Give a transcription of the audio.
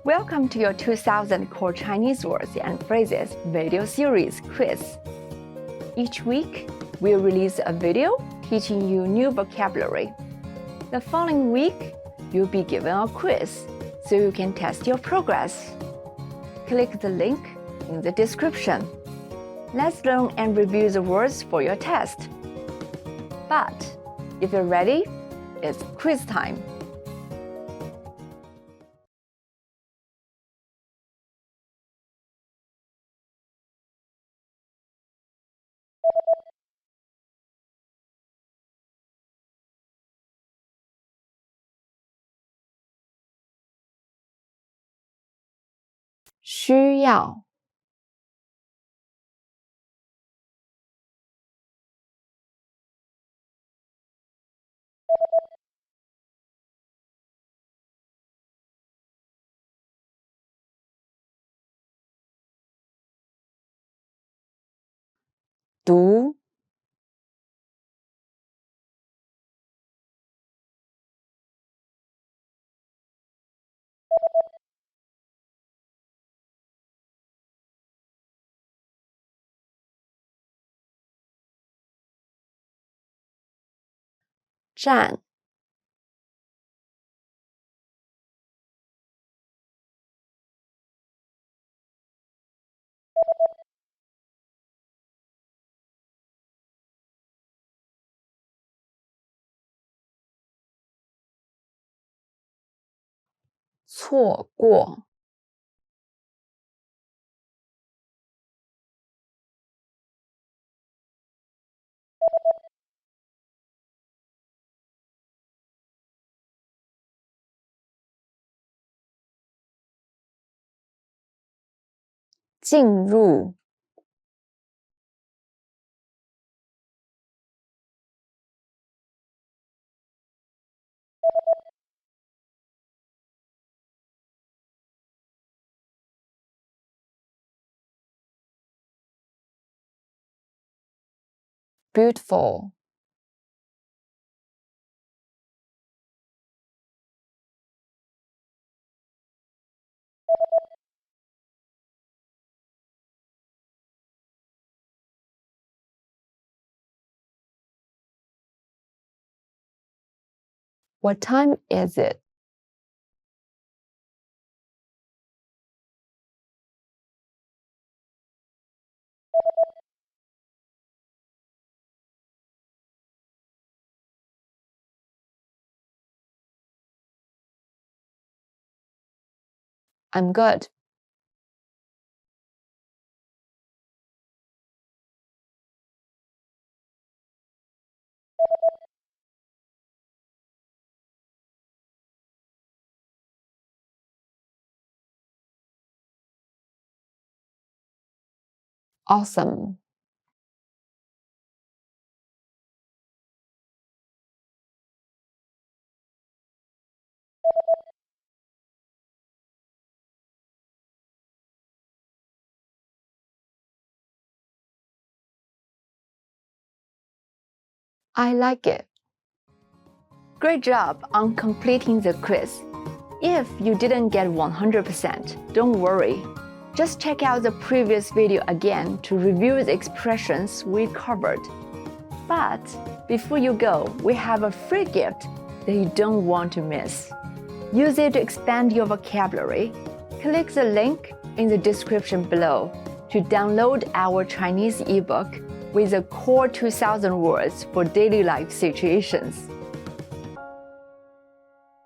Welcome to your 2000 Core Chinese Words and Phrases video series quiz. Each week, we'll release a video teaching you new vocabulary. The following week, you'll be given a quiz so you can test your progress. Click the link in the description. Let's learn and review the words for your test. But if you're ready, it's quiz time. "需要读站错过进入beautiful What time is it? I'm good. Awesome. I like it. Great job on completing the quiz. If you didn't get 100%, don't worry. Just check out the previous video again to review the expressions we covered. But before you go, we have a free gift that you don't want to miss. Use it to expand your vocabulary. Click the link in the description below to download our Chinese ebook with the core 2000 words for daily life situations.